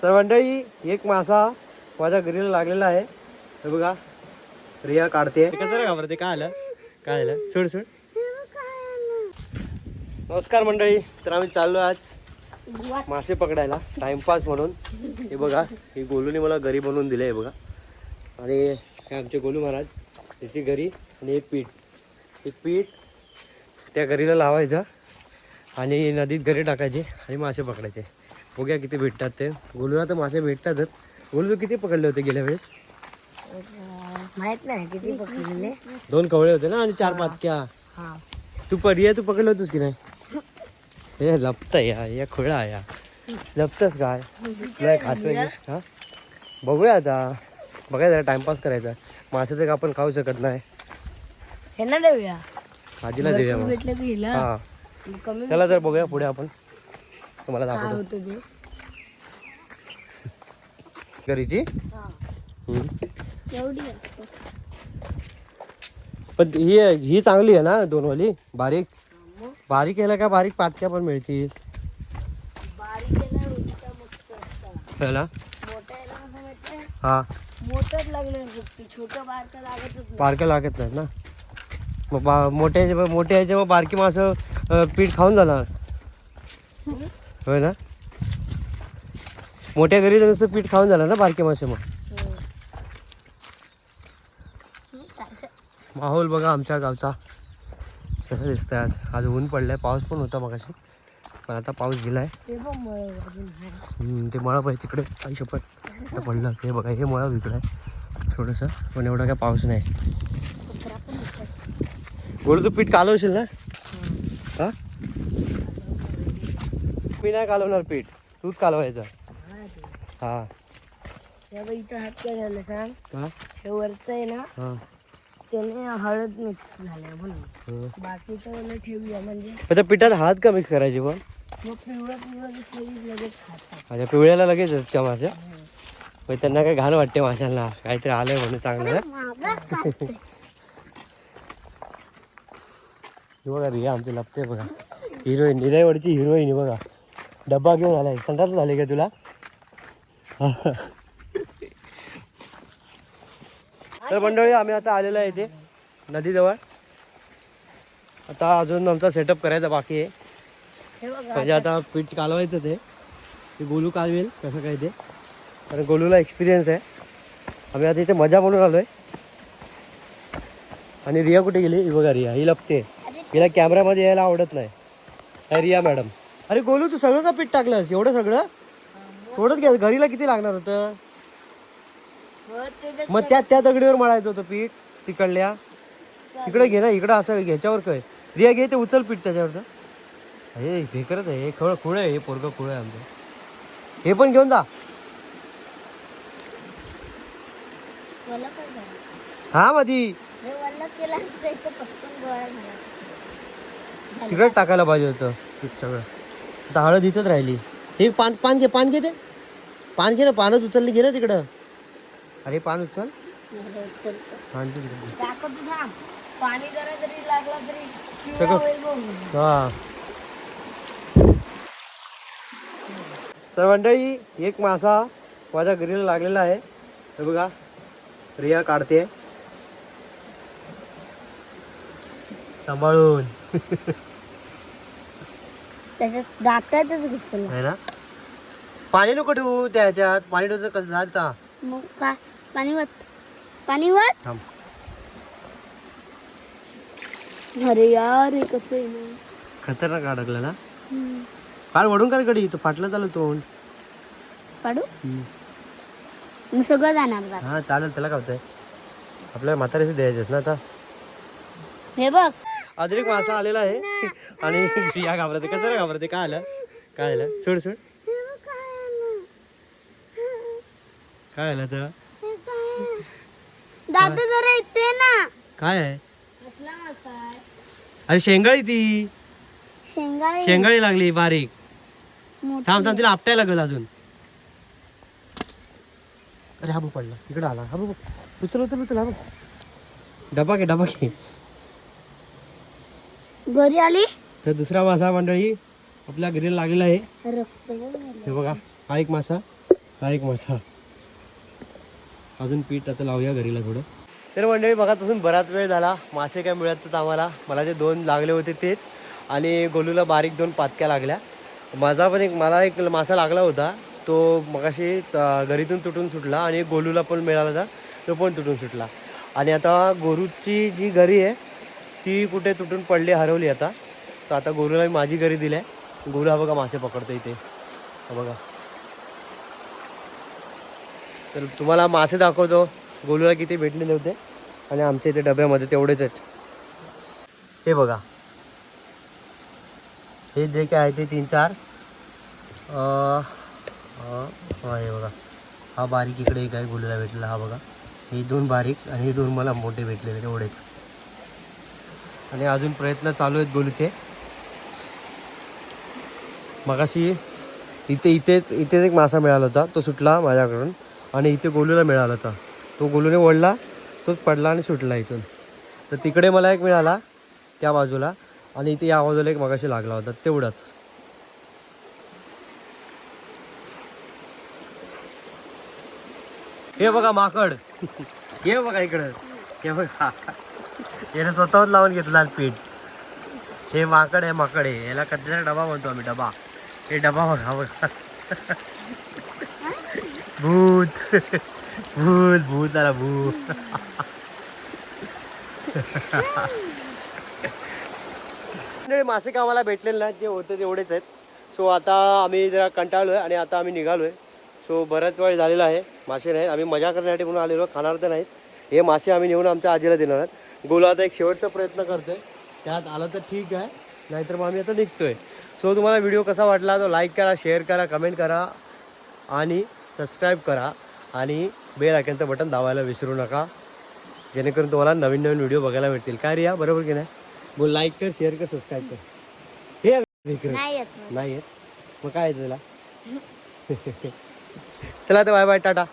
तर मंडळी एक मासा माझ्या घरीला लागलेला आहे. हे बघा रिया काढते. कसं घाबरते? काय आलं? काय आलं? सोड सोड. नमस्कार मंडळी. तर आम्ही चाललो आज मासे पकडायला टाइमपास म्हणून. हे बघा ही गोलूने मला घरी बनवून दिले आहे बघा. आणि हे आमचे गोलू महाराज त्याची घरी आणि हे पीठ त्या घरीला लावायचं आणि नदीत घरी टाकायचे आणि मासे पकडायचे. बघूया किती भेटतात ते. गोलूला तर मासे भेटतातच. गोलू किती पकडले होते गेल्या वेळेस? माहित नाही किती पकडलेले. 2 कवळे होते ना आणि 4 पातक्या. तू पकडलं होतस की नाही? हे लपतंय या खोळा या लपतस काय तुला खात हा. बघूया आता. बघायचं टाइमपास करायचा. मासे तर आपण खाऊ शकत नाही. हे ना देऊया आजीला देऊया मग. भेटलं की हिला हा कमी त्याला तर बघूया पुढे आपण. तुम्हाला काय दाखवतो होतं ते. घरीची. एवढी पण ही चांगली आहे ना 2 वाली. बारीक याला काय बारीक पातक्या पण मिळतील त्याला. हा मोठच लागले छोटं बारकं लागतच बारकं लागत नाही ना. मग मोठ्या ह्याच्या मग बारकी मासं पीठ खाऊन जाणार होय ना. मोठ्या घरी नुसतं पीठ खाऊन जाणार ना बारकी मासे. मग माहोल बघा आमच्या गावचा कसं दिसतंय. आज ऊन पडलाय. पाऊस पण होता मगाशी पण आता पाऊस गेलाय. ते मळा पाहिजे तिकडे काही शपथ आता पडलं. हे बघा हे मळा इकडं आहे थोडंसं पण एवढा काय पाऊस नाही. बोलू तू पीठ कालवशील ना? हा मी नाही कालवणार पीठ. तूच कालवायचं. हा इथं हात काय झालं सांग. हा हे वरचं आहे ना हा त्याने हळद मिक्स झाल्या म्हणून बाकीचं ठेवूया म्हणजे त्याच्या पिठात हळद का मिक्स करायची पण. मग पिवळं लगेच खातात. माझ्या पिवळ्याला लगेच त्या मासे. पण त्यांना काय घाण वाटते माशांना. काहीतरी आलंय म्हणून चांगलं. बघा रिया आमचे लपते बघा. हिरोईन निराईवरची हिरोईन बघा. डब्बा घेऊन आलाय. संडास झाले का तुला? तर मंडळी आम्ही आता आलेलो आहे इथे नदीजवळ. आता अजून आमचा सेटअप करायचा बाकी आहे. म्हणजे आता पीठ कालवायचं ते गोलू कालवेल कसं काय ते. कारण गोलूला एक्सपिरियन्स आहे. आम्ही आता इथे मजा म्हणून आलोय. आणि रिया कुठे गेली? ही बघा रिया ही लपते. हिला कॅमेरामध्ये यायला आवडत नाही. काय रिया मॅडम? अरे गोलू तू सगळं का पीठ टाकलंस? एवढं सगळं थोडंच घ्या. घरीला किती लागणार होतं? मग त्या दगडीवर मळायचं होतं पीठ तिकडल्या. तिकडे घे ना. इकडं असं ह्याच्यावर काय रिया घे ते उचल पीठ त्याच्यावरचं. हे भेकरच आहे. हे खुळ आहे. हे पोरगं खुळ आहे आमचं. हे पण घेऊन जा. हा मधी तिकडे टाकायला पाहिजे होतं पीठ सगळं. आता हळद इथंच राहिली. हे पान घे ते. पान घे ना. पानच उचलली घे ना तिकडं. अरे पान उचल. पाणी जरा जरी लागला तरी हा. तर मंडळी एक मासा माझ्या घरीला लागलेला आहे. हे बघा रिया काढते सांभाळून. त्याच्यात दातातच घुसलं आहे ना. पाणी नको ठेवू त्याच्यात. पाणी ठेवतं कसं झालं. मग काय पाणी वत. अरे यार हे कसं आहे ना. खतरनाक अडकलं ना. काढ वडून काय कडी. तो फाटलं चालू तोंड. काढू मग सगळं जाणार. हा चालेल. त्याला काय होतंय. आपल्या म्हाताऱ्याशी द्यायचेच ना आता. हे बघ अजून एक मासा आलेला आहे. आणि या घाबरते. कसं घाबरते? काय आलं? काय आलं? सोड काय आलं तर दादा जरा येते ना. काय आहे? कसला मासा आहे? अरे शेंगाळी ती. शेंगाळी लागली बारीक. थांब तिला आपटायला लागेल अजून. अरे हा बघ पडला. इकडे आला. हा बघ उचल हा बघ. डबा घे घरी आली. तर दुसरा मासा मंडळी आपल्या घरी लागलेला आहे. हे बघा हा एक मासा. हा एक मासा. अजून पीठ आता लावूया घरीला थोडं. तर मंडळी बघापासून बराच वेळ झाला, मासे काय मिळत आम्हाला. मला जे 2 लागले होते तेच, आणि गोलूला बारीक 2 पातक्या लागल्या. मला एक मासा लागला होता, तो मगाशी घरीतून तुटून सुटला, आणि गोलूला पण मिळाला होता, तो पण तुटून सुटला. आणि आता गोरूची जी गरी आहे ती कुठे तुटून पडली, हरवली आता. तर आता गोलूला मी माझी गरी दिली आहे. गोलू हा बघा मासे पकडतो इथे, हा बघा. तर तुम्हाला मासे दाखवतो गोलूला किती भेटलेले होते, आणि आमच्या इथे डब्यामध्ये तेवढेच आहेत. हे बघा, हे जे काय आहे ते 3-4 हे बघा. हा बारीक इकडे एक आहे गोलूला भेटलेला, हा बघा. हे 2 बारीक आणि हे 2 मला मोठे भेटलेले तेवढेच. आणि अजून प्रयत्न चालू आहेत गोलूचे. मगाशी इथेच एक मासा मिळाला होता, तो सुटला माझ्याकडून, आणि इथे गोलूला मिळाला होता, तो गोलूने ओढला, तोच पडला आणि सुटला इथून. तर तिकडे मला एक मिळाला त्या बाजूला, आणि इथे या बाजूला एक मगाशी लागला होता, तेवढाच. हे बघा माकड. हे बघा इकडं, हे बघा, याने स्वतःच लावून घेतला पीठ. हे माकड आहे, याला कचऱ्याचा डबा म्हणतो आम्ही, डबा. हे डबा बघा बघा. भूत भूत भूत आला, भूत. मासे का आम्हाला भेटलेले ना, जे होते तेवढेच आहेत. सो आता आम्ही जरा कंटाळलो आहे, आणि आता आम्ही निघालो आहे. सो बराच वेळ झालेला आहे, मासे नाही. आम्ही मजा करण्यासाठी म्हणून आलेलो, खाणार तर नाहीत. हे मासे आम्ही नेऊन आमच्या आजीला देणार आहेत. गोलू आता एक शेवटचा प्रयत्न करतोय, त्यात आलं तर ठीक आहे, नाहीतर मग आम्ही आता निघतोय. सो तुम्हाला व्हिडिओ कसा वाटला तो लाईक करा, शेअर करा, कमेंट करा, आणि सबस्क्राईब करा, आणि बेल आयकॉनचं बटन दाबायला विसरू नका, जेणेकरून तुम्हाला नवीन नवीन व्हिडिओ बघायला मिळतील. काय रिया, बरोबर की नाही? बोल, लाईक कर, शेअर कर, सबस्क्राईब कर. हे नाही येत, मग काय येतं तुला? चला तर बाय बाय, टाटा.